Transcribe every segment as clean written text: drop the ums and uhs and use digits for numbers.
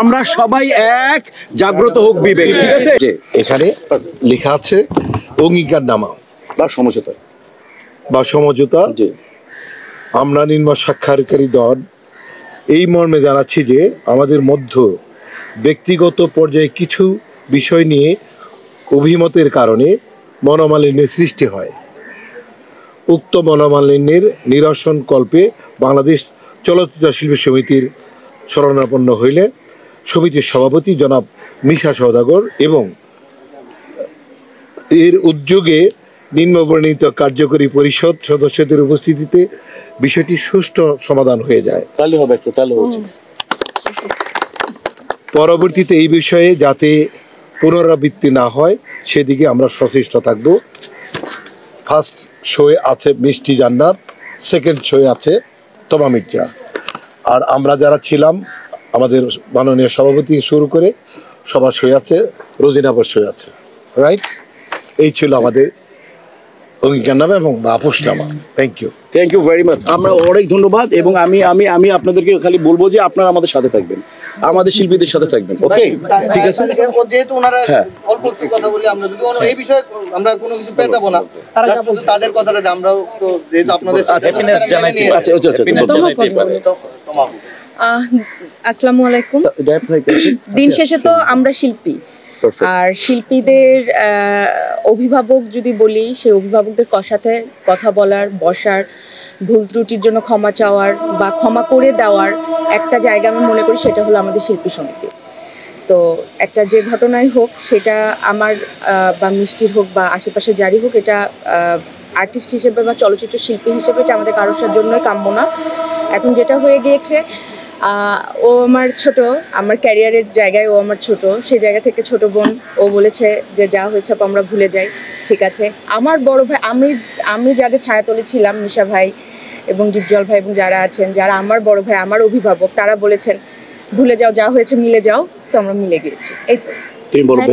আমরা সবাই এক, জাগ্রত হোক বিবেক। ঠিক আছে, এখানে লেখা আছে অঙ্গীকারনামা বা সমঝোতা। আমরা নিম্ন স্বাক্ষরকারী দল এই মর্মে জানাচ্ছি যে আমাদের মধ্য ব্যক্তিগত পর্যায়ে কিছু বিষয় নিয়ে অভিমতের কারণে মনোমালিন্যের সৃষ্টি হয়। উক্ত মনোমালিন্যের নিরসন কল্পে বাংলাদেশ চলচ্চিত্র শিল্পী সমিতির শরণাপন্ন হইলে সমিতির সভাপতি জনাব মিশা সওদাগর এবং এর উদ্যোগে নিম্নবর্ণিত কার্যকরী পরিষদ সদস্যদের উপস্থিতিতে বিষয়টি সুষ্ঠু সমাধান হয়ে যায়। পরবর্তীতে এই বিষয়ে যাতে পুনরাবৃত্তি না হয় সেদিকে আমরা সচেষ্ট থাকব। ফার্স্ট শোয়ে আছে মিষ্টি জান্নাত, সেকেন্ড শোয়ে আছে তমা মির্জা, আর আমরা যারা ছিলাম আমাদের মাননীয় সভাপতি শুরু করে সবার শোয়ে আছে, রোজিনাবার শোয়ে আছে। রাইট, এই ছিল আমাদের অঙ্গীকারনামা এবং আপোষনামা। Thank you very much. আমরা অনেক ধন্যবাদ। এবং আমি আমি আমি আপনাদেরকে খালি বলবো যে আপনারা আমাদের সাথে থাকবেন, আমাদের শিল্পীদের সাথে থাকবেন। ওকে, ঠিক আছে। যেহেতু ওনারা অল্প একটু কথা বলি, আমরা যদি এই বিষয়ে আমরা কোনো কিছু পেতাবো না, তাদের কথাটা আমরাও তো যেহেতু আপনাদের আসসালামু আলাইকুম। দিন শেষে তো আমরা শিল্পী, আর শিল্পীদের অভিভাবক যদি বলি, সেই অভিভাবকদের সাথে কথা বলার, বসার, ভুল ত্রুটির জন্য ক্ষমা চাওয়ার বা ক্ষমা করে দেওয়ার একটা জায়গা আমি মনে করি সেটা হলো আমাদের শিল্পী সমিতি। তো একটা যে ঘটনাই হোক, সেটা আমার বা মিষ্টির হোক বা আশেপাশে যারই হোক, এটা আর্টিস্ট হিসেবে বা চলচ্চিত্র শিল্পী হিসেবে এটা আমাদের কারোর জন্যই কাম্য না। এখন যেটা হয়ে গিয়েছে, ও আমার ছোট, আমার ক্যারিয়ারের জায়গায় ও আমার ছোট, সেই জায়গা থেকে ছোট বোন, ও বলেছে যে যা হয়েছে আমরা ভুলে যাই। ঠিক আছে, আমার বড় ভাই, আমি যাদের ছায়াতলে ছিলাম, মিশা ভাই এবং ডিপজল ভাই এবং যারা আছেন, যারা আমার বড় ভাই, আমার অভিভাবক, তারা বলেছেন ভুলে যাও, যা হয়েছে মিলে যাও। সো আমরা মিলে গিয়েছি। এই তো তুমি বলবে।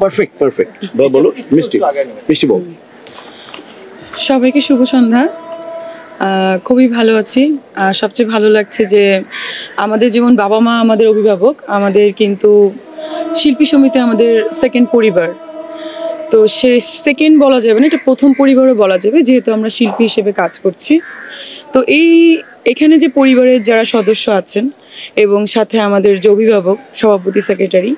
Perfect perfect. বলো মিষ্টি, মিষ্টি বল। সবাইকে শুভ সন্ধ্যা। খুবই ভালো আছি। সবচেয়ে ভালো লাগছে যে আমাদের যেমন বাবা মা আমাদের অভিভাবক, আমাদের কিন্তু শিল্পী সমিতি আমাদের সেকেন্ড পরিবার। তো সে সেকেন্ড বলা যাবে না, এটা প্রথম পরিবারও বলা যাবে, যেহেতু আমরা শিল্পী হিসেবে কাজ করছি। তো এখানে যে পরিবারের যারা সদস্য আছেন এবং সাথে আমাদের যে অভিভাবক, সভাপতি, সেক্রেটারি,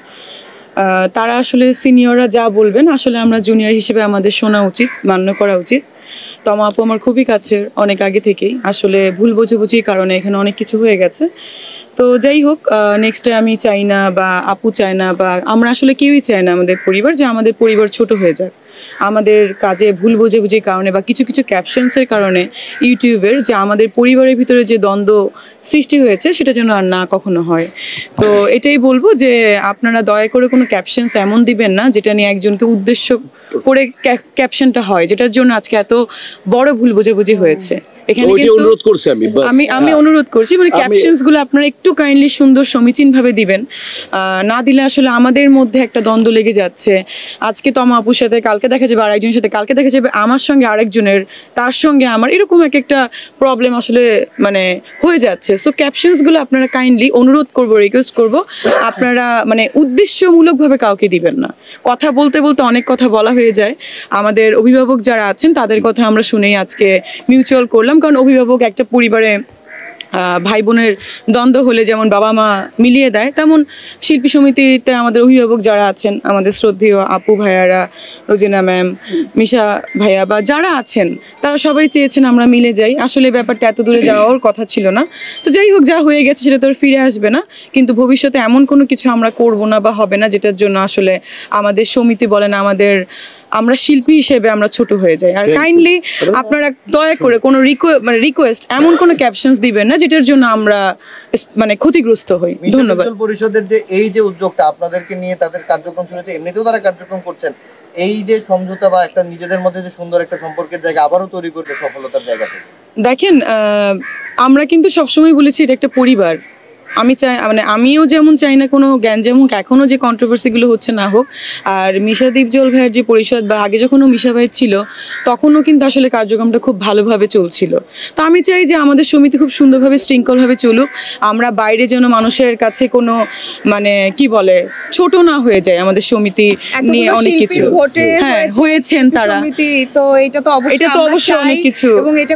তারা আসলে সিনিয়ররা যা বলবেন আসলে আমরা জুনিয়র হিসেবে আমাদের শোনা উচিত, মান্য করা উচিত। তমা আপু আমার খুবই কাছের, অনেক আগে থেকেই। আসলে ভুল বোঝাবুঝির কারণে এখানে অনেক কিছু হয়ে গেছে। তো যাই হোক, নেক্সটে আমি চাই না বা আপু চায় না বা আমরা আসলে কেউই চাই না আমাদের পরিবার যে আমাদের পরিবার ছোট হয়ে যাক। আমাদের কাজে ভুল বোঝাবুঝির কারণে বা কিছু কিছু ক্যাপশনসের কারণে ইউটিউবের যে আমাদের পরিবারের ভিতরে যে দ্বন্দ্ব সৃষ্টি হয়েছে সেটা যেন আর না কখনো হয়। তো এটাই বলবো যে আপনারা দয়া করে কোনো ক্যাপশনস এমন দিবেন না যেটা নিয়ে একজনকে উদ্দেশ্য করে ক্যাপশনটা হয়, যেটার জন্য আজকে এত বড় ভুল বোঝাবুঝি হয়েছে। এখানে আমি অনুরোধ করছি, মানে ক্যাপশনস গুলো আপনারা একটু কাইন্ডলি সুন্দর সমীচীন ভাবে দিবেন। না দিলে আসলে আমাদের মধ্যে একটা দ্বন্দ্ব লেগে যাচ্ছে। আজকে তমা আপুর সাথে, কালকে দেখা যাবে আরেকজনের সাথে, কালকে দেখা যাবে আমার সঙ্গে আরেকজনের, তার সঙ্গে আমার, এরকম একটা প্রবলেম আসলে মানে হয়ে যাচ্ছে। সো ক্যাপশনস গুলো আপনারা কাইন্ডলি, অনুরোধ করব, রিকোয়েস্ট করব, আপনারা মানে উদ্দেশ্যমূলক ভাবে কাউকে দিবেন না। কথা বলতে বলতে অনেক কথা বলা হয়ে যায়। আমাদের অভিভাবক যারা আছেন তাদের কথা আমরা শুনেই আজকে মিউচুয়াল করলাম, কারণ অভিভাবক একটা পরিবারে ভাই বোনের দ্বন্দ্ব হলে যেমন বাবা মা মিলিয়ে দেয়, তেমন শিল্পী সমিতিতে আমাদের অভিভাবক যারা আছেন, আমাদের শ্রদ্ধেয় আপু ভাইয়ারা, রোজিনা ম্যাম, মিশা ভাইয়া বা যারা আছেন, তারা সবাই চেয়েছেন আমরা মিলে যাই। আসলে ব্যাপারটা এত দূরে যাওয়ার কথা ছিল না। তো যাই হোক, যা হয়ে গেছে সেটা তো আর ফিরে আসবে না, কিন্তু ভবিষ্যতে এমন কোনো কিছু আমরা করব না বা হবে না যেটার জন্য আসলে আমাদের সমিতি বলেন, আমরা শিল্পী হিসেবে আমরা ছোট হয়ে যাই। আর কাইন্ডলি আপনারা দয়া করে কোনো রিকোয়েস্ট, এমন কোনো ক্যাপশনস দিবেন না যেটার জন্য আমরা মানে ক্ষতিগ্রস্ত হই। ধন্যবাদ। পরিষদের যে এই যে উদ্যোগটা আপনাদেরকে নিয়ে তাদের কার্যক্রম শুরু হয়েছে, এমনিতেও তারা কার্যক্রম করছেন, এই যে সমঝোতা বা একটা নিজেদের মধ্যে যে সুন্দর একটা সম্পর্কের জায়গা আবারও তৈরি করবে সফলতার জায়গা থেকে। দেখেন, আমরা কিন্তু সবসময় বলেছি এটা একটা পরিবার, আমি চাই, মানে আমিও যেমন চাই না কোনো গ্যাঞ্জাম হোক, এখনও যে কন্ট্রোভার্সিগুলো হচ্ছে না হোক। আর মিশা দীপজল ভাইয়ের যে পরিষদ বা আগে যখনও মিশা ভাই ছিল তখনও কিন্তু আসলে কার্যক্রমটা খুব ভালোভাবে চলছিল। তো আমি চাই যে আমাদের সমিতি খুব সুন্দরভাবে শৃঙ্খলভাবে চলুক, আমরা বাইরে যেন মানুষের কাছে কোনো মানে কি বলে ছোট না হয়ে যায় আমাদের সমিতি নিয়ে অনেক কিছু। হ্যাঁ, হয়েছেন তারা, তো এটা তো অবশ্যই অনেক কিছু। এবং এটা